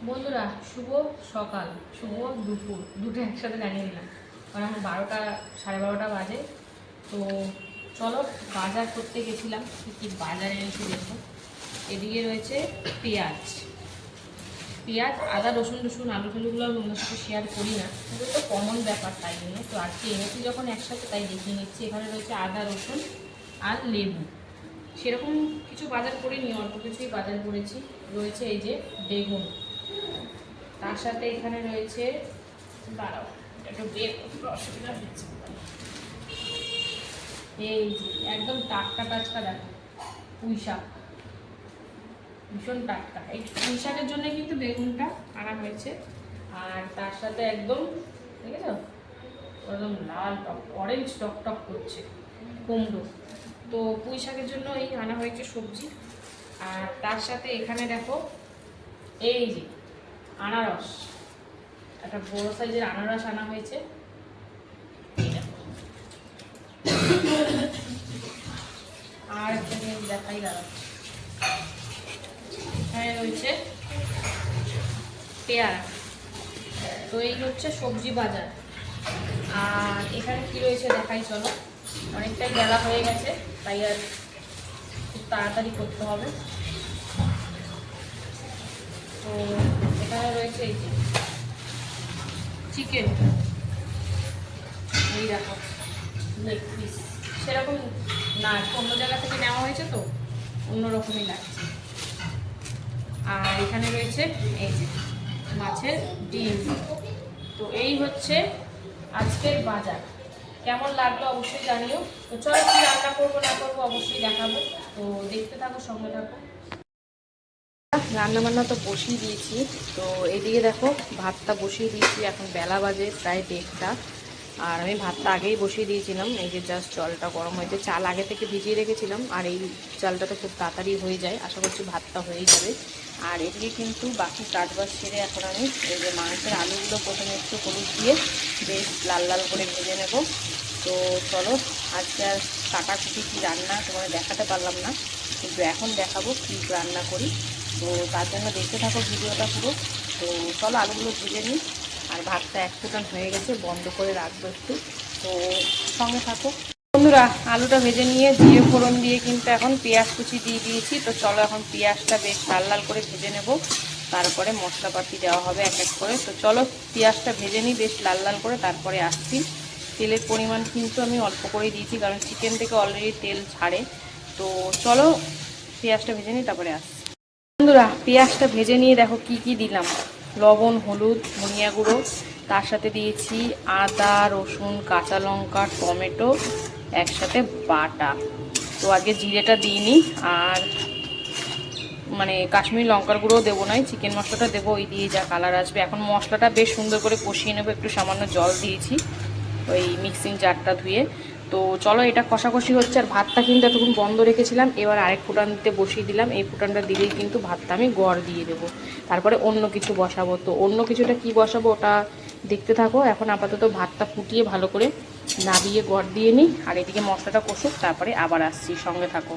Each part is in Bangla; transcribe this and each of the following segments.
বন্ধুরা, শুভ সকাল, শুভ দুপুর, দুটো একসাথে জানিয়ে দিলাম। কারণ এখন 12টা, 12:30 বাজে। তো চলো, বাজার করতে গেছিলাম, কী বাজার এনেছি দেখো। এদিকে রয়েছে পেঁয়াজ, আদা, রসুন আলু টালুগুলো আমি অন্য সাথে শেয়ার করি না, এগুলো তো কমন ব্যাপার, তাই জন্য তো আজকে এনেছি যখন একসাথে তাই দেখিয়ে নিচ্ছি। এখানে রয়েছে আদা, রসুন আর লেবু। সেরকম কিছু বাজার করিনি, অল্প কিছুই বাজার করেছি। রয়েছে এই যে বেগুন, তার সাথে এখানে রয়েছে, দাঁড়াও একটু বের করতে অসুবিধা হচ্ছে, এই যে একদম টাটকা দেখো, পুঁই শাক, ভীষণ টাটকা। এই পুঁই শাকের জন্য কিন্তু বেগুনটা আনা হয়েছে। আর তার সাথে একদম, দেখেছো, একদম লাল টক, অরেঞ্জ টক করছে কুমড়ো। তো পুঁই শাকের জন্য এই আনা হয়েছে সবজি। আর তার সাথে এখানে দেখো এই যে আনারস, একটা বড় সাইজের আনারস আনা হয়েছে। আর একটা জিনিস দেখাই, দাঁড়াও, এখানে রয়েছে পেয়ারা। তো এই হচ্ছে সবজি বাজার। আর এখানে কি রয়েছে দেখাই, চলো। অনেকটাই বেলা হয়ে গেছে, তাই আর খুব তাড়াতাড়ি করতে হবে। তো এখানে রয়েছে এই যে চিকেন, এই দেখো লেগ পিস। সেরকম না, অন্য জায়গা থেকে নেওয়া হয়েছে তো অন্যরকমই লাগছে। আর এখানে রয়েছে এই যে মাছের ডিম। তো এই হচ্ছে আজকের বাজার। কেমন লাগলো অবশ্যই জানিও। তো চলো, কি রান্না করবো না করবো অবশ্যই দেখাবো। তো দেখতে থাকো, সঙ্গে থাকো। রান্না বান্না তো বসিয়ে দিয়েছি। তো এদিকে দেখো ভাতটা বসিয়ে দিয়েছি, এখন বেলা বাজে প্রায় 1:30। আর আমি ভাতটা আগেই বসিয়ে দিয়েছিলাম, এই যে জাস্ট জলটা গরম হয়েছে। চাল আগে থেকে ভিজিয়ে রেখেছিলাম, আর এই চালটা তো খুব তাড়াতাড়ি হয়ে যায়, আশা করছি ভাতটা হয়েই যাবে। আর এদিকে কিন্তু বাকি কাজবাজ সেরে এখন আমি এই যে মাংসের আলুগুলো প্রথমে একটু হলুদ দিয়ে বেশ লাল লাল করে ভেজে নেব। তো চলো, আজকে আর কাটাকুটি কী রান্না তোমাদের দেখাতে পারলাম না, কিন্তু এখন দেখাবো কী রান্না করি। তো তার জন্য দেখতে থাকো ভিডিওটা পুরো। তো চলো, আলুগুলো ভেজে নিই। আর ভাতটা এক ফুটান হয়ে গেছে, বন্ধ করে রাখবো একটু। তো সঙ্গে থাকো বন্ধুরা। আলুটা ভেজে নিয়ে জিরে ফোড়ন দিয়ে কিন্তু এখন পেঁয়াজ কুচি দিয়ে দিয়েছি। তো চলো, এখন পেঁয়াজটা বেশ লাল লাল করে ভেজে নেব, তারপরে মশলাপাতি দেওয়া হবে এক এক করে। তো চলো, পেঁয়াজটা ভেজে নিই বেশ লাল লাল করে, তারপরে আসছি। তেলের পরিমাণ কিন্তু আমি অল্প করেই দিয়েছি, কারণ চিকেন থেকে অলরেডি তেল ছাড়ে। তো চলো, পেঁয়াজটা ভেজে নিই, তারপরে আসছি। বন্ধুরা, পেঁয়াজটা ভেজে নিয়ে দেখো কি কি দিলাম। লবণ, হলুদ, ধনিয়া গুঁড়ো, তার সাথে দিয়েছি আদা, রসুন, কাঁচা লঙ্কা, টমেটো একসাথে বাটা। তো আজকে জিরেটা দিইনি, আর মানে কাশ্মীরি লঙ্কার গুঁড়োও দেবো নাই, চিকেন মশলাটা দেবো, ওই দিয়ে যা কালার আসবে। এখন মশলাটা বেশ সুন্দর করে কষিয়ে নেবো, একটু সামান্য জল দিয়েছি ওই মিক্সিং জারটা ধুয়ে। তো চলো, এটা কষাকষি হচ্ছে। আর ভাতটা কিন্তু এতক্ষণ বন্ধ রেখেছিলাম, এবার আরেক ফুটান দিতে বসিয়ে দিলাম। এই ফুটানটা দিলেই কিন্তু ভাতটা আমি গড় দিয়ে দেবো, তারপরে অন্য কিছু বসাবো। তো অন্য কিছুটা কি বসাবো ওটা দেখতে থাকো। এখন আপাতত ভাতটা ফুটিয়ে ভালো করে নাবিয়ে গড় দিয়ে নিই, আর এদিকে মশলাটা কষুক, তারপরে আবার আসছি, সঙ্গে থাকো।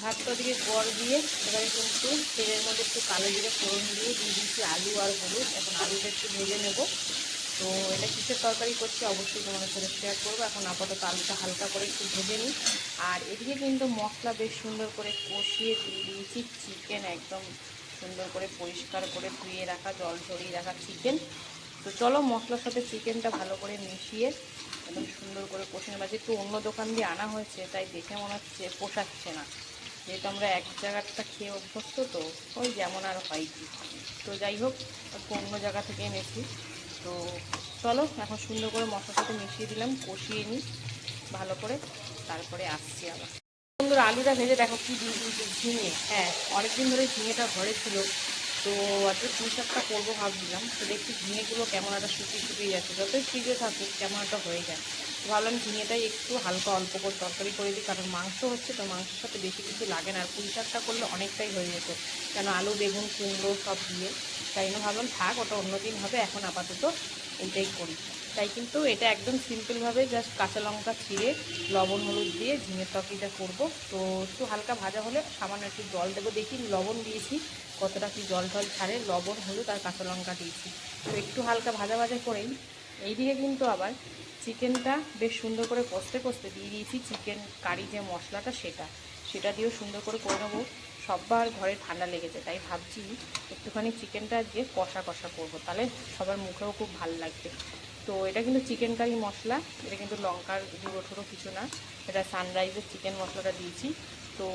ভাতটা দিকে গড় দিয়ে এবারে কিন্তু তেলের মধ্যে একটু কালো জিরে ফোড়ন দিয়ে দিয়েছি আলু আর হলুদ। এখন আলুটা একটু ভেজে নেব। তো এটা কিসের তরকারি করছি অবশ্যই তোমাদের সাথে শেয়ার করবো। এখন আপাতত আলুটা হালকা করে একটু ভেজে নিই। আর এদিকে কিন্তু মশলা বেশ সুন্দর করে কষিয়ে দিয়ে দিয়েছি চিকেন, একদম সুন্দর করে পরিষ্কার করে ধুয়ে রাখা, জল ঝরিয়ে রাখা চিকেন। তো চলো, মশলার সাথে চিকেনটা ভালো করে মিশিয়ে একদম সুন্দর করে কষে নেব। যেহেতু অন্য দোকান দিয়ে আনা হয়েছে, তাই দেখে মনে হচ্ছে পোষাচ্ছে না, যেহেতু আমরা এক জায়গাটা খেয়ে অভ্যস্ত, তো ওই যেমন আর হয় কি। তো যাই হোক, অন্য জায়গা থেকে এনেছি। তো চলো, এখন সুন্দর করে মশলার সাথে মিশিয়ে দিলাম, কষিয়ে নিই ভালো করে, তারপরে আসছি আবার। বন্ধুরা, আলুটা ভেজে দেখো কি দিয়ে দিয়েছি, ঝিঙে। হ্যাঁ, অনেকদিন ধরে ঝিঙেটা ঘরে ছিল। তো আজকে পুঁই শাকটা করবো ভাবছিলাম, তো দেখছি ঝিঙেগুলো কেমন একটা শুকিয়ে যাচ্ছে, যতই ফ্রিজে থাকুক কেমন একটা হয়ে যায়। তো ভাবলাম ঝিঙেটাই একটু হালকা অল্প করে তরকারি করে দিই, কারণ মাংস হচ্ছে তো মাংসের সাথে বেশি কিছু লাগে না। আর পুঁই শাকটা করলে অনেকটাই হয়ে যেত, কেন আলু, বেগুন, কুমড়ো সব দিয়ে। তাই জন্য ভাবলাম থাক, ওটা অন্যদিন হবে, এখন আপাতত এইটাই করি। তাই কিন্তু এটা একদম সিম্পলভাবে জাস্ট কাঁচা লঙ্কা ছিঁড়ে লবণ হলুদ দিয়ে ঝিঙের তরকারিটা করব। তো একটু হালকা ভাজা হলে সামান্য একটু জল দেবো, দেখি লবণ দিয়েছি কতটা কি জল টল ছাড়ে, লবণ হলুদ আর কাঁচা লঙ্কা দিয়েছি। তো একটু হালকা ভাজা ভাজা করেই এইদিকে কিন্তু আবার চিকেনটা বেশ সুন্দর করে কষতে কষতে দিয়ে দিয়েছি চিকেন কারি যে মশলাটা সেটা দিয়েও সুন্দর করে নেবো। সবার ঘরে ঠান্ডা লেগেছে, তাই ভাবছি একটুখানি চিকেনটা দিয়ে কষা কষা করবো, তাহলে সবার মুখেও খুব ভালো লাগবে। তো এটা কিন্তু চিকেন কারি মশলা, এটা কিন্তু লঙ্কার গুঁড়ো ঠুড়ো কিছু না, এটা সানরাইজের চিকেন মশলাটা দিয়েছি। তো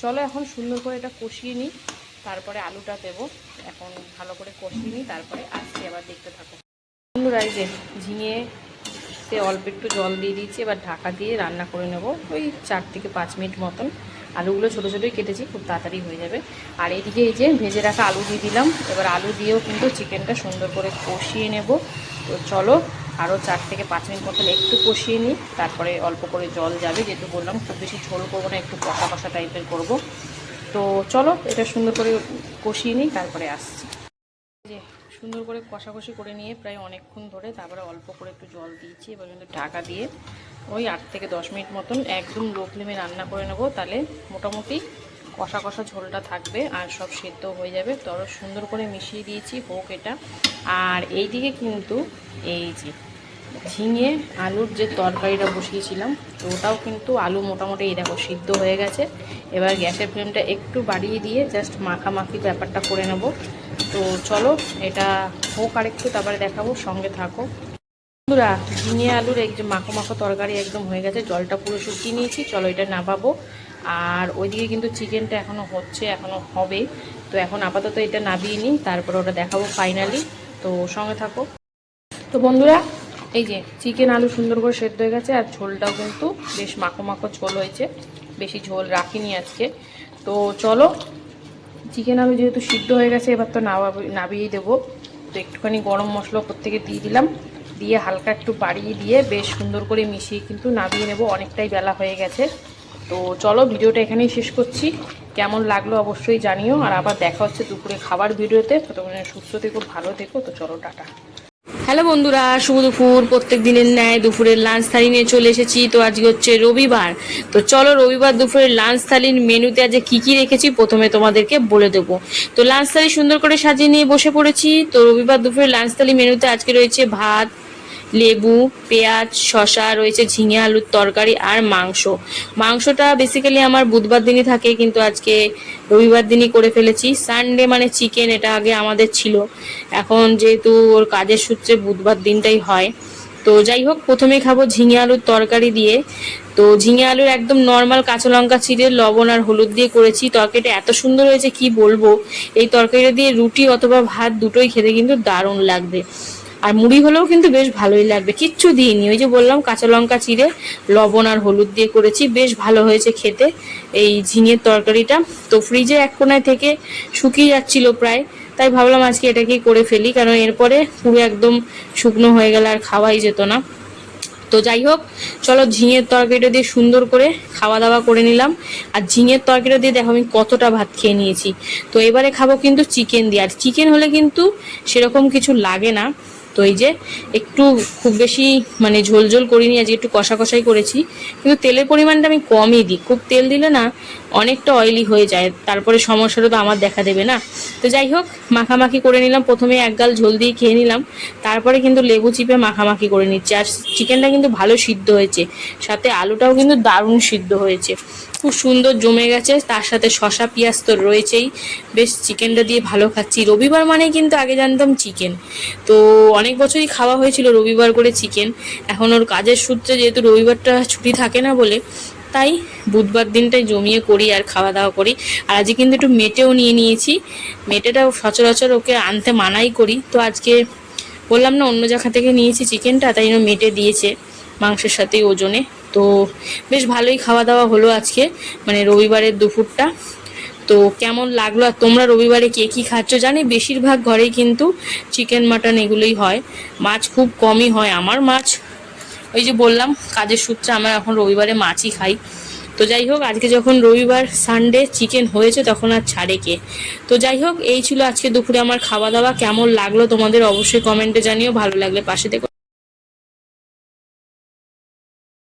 চলো এখন সুন্দর করে এটা কষিয়ে নিই, তারপরে আলুটা দেবো। এখন ভালো করে কষিয়ে নিই, তারপরে আসছি আবার দেখতে থাকো। বন্ধুরা এই যে ঝিঙেতে অল্প একটু জল দিয়ে দিয়েছি, এবার ঢাকা দিয়ে রান্না করে নেব ওই 4 থেকে 5 মিনিট মতন। আলুগুলো ছোটো ছোটোই কেটেছি, খুব তাড়াতাড়ি হয়ে যাবে। আর এইদিকে এই যে ভেজে রাখা আলু দিয়ে দিলাম, এবার আলু দিয়েও কিন্তু চিকেনটা সুন্দর করে কষিয়ে নেব। তো চলো আরও 4 থেকে 5 মিনিট মতন একটু কষিয়ে নিই, তারপরে অল্প করে জল যাবে, যেহেতু বললাম খুব বেশি ঝোল করবো না, একটু কষা কষা টাইপের করব। তো চলো এটা সুন্দর করে কষিয়ে নিই, তারপরে আসছি। যে সুন্দর করে কষাকষি করে নিয়ে প্রায় অনেকক্ষণ ধরে তারপরে অল্প করে একটু জল দিয়েছি, এবার কিন্তু ঢাকা দিয়ে ওই 8 থেকে 10 মিনিট মতন একদম লো ফ্লেমে রান্না করে নেব। তাহলে মোটামুটি কষা কষা ঝোলটা থাকবে আর সব সেদ্ধ হয়ে যাবে। তো আরও সুন্দর করে মিশিয়ে দিয়েছি হোক এটা। আর এইদিকে কিন্তু এই যে ঝিঙে আলুর যে তরকারিটা বসিয়েছিলাম, তো ওটাও কিন্তু আলু মোটামুটি এই দেখো সিদ্ধ হয়ে গেছে। এবার গ্যাসের ফ্লেমটা একটু বাড়িয়ে দিয়ে জাস্ট মাখামাখি ব্যাপারটা করে নেব। তো চলো এটা হোক আর একটু, তারপরে দেখাবো, সঙ্গে থাকো। বন্ধুরা ঝিঙে আলুর এই যে মাখো মাখো তরকারি একদম হয়ে গেছে, জলটা পুরো শুকিয়ে নিয়েছি। চলো এটা নামাবো। আর ওইদিকে কিন্তু চিকেনটা এখনও হচ্ছে, এখনও হবে। তো এখন আপাতত এটা নামিয়ে নিই, তারপরে ওটা দেখাবো ফাইনালি। তো সঙ্গে থাকো। তো বন্ধুরা এই যে চিকেন আলু সুন্দর করে সেদ্ধ হয়ে গেছে, আর ঝোলটাও কিন্তু বেশ মাখো মাখো ঝোল হয়েছে, বেশি ঝোল রাখিনি আজকে। তো চলো চিকেন আলু যেহেতু সিদ্ধ হয়ে গেছে, এবার তো নামিয়েই দেবো। তো একটুখানি গরম মশলা ওপর থেকে দিয়ে দিলাম, দিয়ে হালকা একটু বাড়িয়ে দিয়ে বেশ সুন্দর করে মিশিয়ে কিন্তু নামিয়ে নেব, অনেকটাই বেলা হয়ে গেছে। তো চলো ভিডিওটা এখানেই শেষ করছি, কেমন লাগলো অবশ্যই জানিও। আর আবার দেখা হচ্ছে দুপুরে খাবার ভিডিওতে। তো তোমরা সুস্থ থেকো, ভালো থেকো। তো চলো টাটা। হ্যালো বন্ধুরা, শুভ দুপুর। প্রত্যেক দিনের ন্যায় দুপুরের লাঞ্চ থালি নিয়ে চলে এসেছি। তো আজকে হচ্ছে রবিবার। তো চলো রবিবার দুপুরের লাঞ্চ থালির মেনুতে আজকে কি কি রেখেছি প্রথমে তোমাদেরকে বলে দেবো। তো লাঞ্চ থালি সুন্দর করে সাজিয়ে নিয়ে বসে পড়েছি। তো রবিবার দুপুরের লাঞ্চ থালি মেনুতে আজকে রয়েছে ভাত, লেবু, পেঁয়াজ, শসা, রয়েছে ঝিঙে আলুর তরকারি আর মাংসটা বেসিক্যালি আমার বুধবার দিনই থাকে, কিন্তু আজকে রবিবার দিনই করে ফেলেছি। সানডে মানে চিকেন, এটা আগে আমাদের ছিল, এখন যেহেতু ওর কাজের সূত্রে বুধবার দিনটাই হয়। তো যাই হোক, প্রথমেই খাবো ঝিঙে আলুর তরকারি দিয়ে। তো ঝিঙে আলুর একদম নর্মাল কাঁচা লঙ্কা চিড়ে লবণ আর হলুদ দিয়ে করেছি। তরকারিটা এত সুন্দর হয়েছে কি বলবো। এই তরকারিটা দিয়ে রুটি অথবা ভাত দুটোই খেতে কিন্তু দারুণ লাগবে, আর মুড়ি হলেও কিন্তু বেশ ভালোই লাগবে। কিচ্ছু দিইনি, ওই যে বললাম কাঁচা লঙ্কা চিড়ে লবণ আর হলুদ দিয়ে করেছি, বেশ ভালো হয়েছে খেতে এই ঝিঙের তরকারিটা। তো ফ্রিজে এক কোনায় থেকে শুকিয়ে যাচ্ছিল প্রায়, তাই ভাবলাম আজকে এটাকেই করে ফেলি, কারণ এরপরে পুরো একদম শুকনো হয়ে গেলে আর খাওয়াই যেত না। তো যাই হোক, চলো ঝিঙের তরকারিটা দিয়ে সুন্দর করে খাওয়া দাওয়া করে নিলাম। আর ঝিঙের তরকারিটা দিয়ে দেখো আমি কতটা ভাত খেয়ে নিয়েছি। তো এবারে খাবো কিন্তু চিকেন দিয়ে, আর চিকেন হলে কিন্তু সেরকম কিছু লাগে না। তো এই যে একটু খুব বেশি মানে ঝোল ঝোল করিনি, আজকে একটু কষা কষাই করেছি, কিন্তু তেলের পরিমাণটা আমি কমই দিই। খুব তেল দিলে না অনেকটা অয়েলি হয়ে যায়, তারপরে সমস্যাটা তো আমার দেখা দেবে না। তো যাই হোক, মাখামাখি করে নিলাম। প্রথমে এক গাল ঝোল দিয়ে খেয়ে নিলাম, তারপরে কিন্তু লেবু চিপে মাখামাখি করে নিচ্ছি। আর চিকেনটা কিন্তু ভালো সিদ্ধ হয়েছে, সাথে আলুটাও কিন্তু দারুণ সিদ্ধ হয়েছে, খুব সুন্দর জমে গেছে। তার সাথে শসা পেঁয়াজ তো রয়েছেই, বেশ চিকেনটা দিয়ে ভালো খাচ্ছি। রবিবার মানেই কিন্তু আগে জানতাম চিকেন, তো অনেক বছরই খাওয়া হয়েছিল রবিবার করে চিকেন। এখন ওর কাজের সূত্রে যেহেতু রবিবারটা ছুটি থাকে না বলে, তাই বুধবার দিনটাই জমিয়ে করি আর খাওয়া দাওয়া করি। আর আজকে কিন্তু একটু মেটেও নিয়ে নিয়েছি, মেটেটাও সচরাচর ওকে আনতে মানাই করি। তো আজকে বললাম না অন্য জায়গা থেকে নিয়েছি চিকেনটা, তাই জন্য মেটে দিয়েছে মাংসের সাথে ওজনে। তো বেশ ভালোই খাওয়া দাওয়া হলো আজকে, মানে রবিবারের দুপুরটা। তো কেমন লাগলো, আর তোমরা রবিবারে কে কী খাচ্ছ? জানি বেশিরভাগ ঘরেই কিন্তু চিকেন মাটন এগুলোই হয়, মাছ খুব কমই হয়। আমার মাছ ওই যে বললাম কাজের সূত্রে আমরা এখন রবিবারে মাছই খাই। তো যাই হোক, আজকে যখন রবিবার সানডে চিকেন হয়েছে তখন আর ছাড়ে কে। তো যাই হোক, এই ছিল আজকে দুপুরে আমার খাওয়া দাওয়া। কেমন লাগলো তোমাদের অবশ্যই কমেন্টে জানিও, ভালো লাগলে পাশে থেকে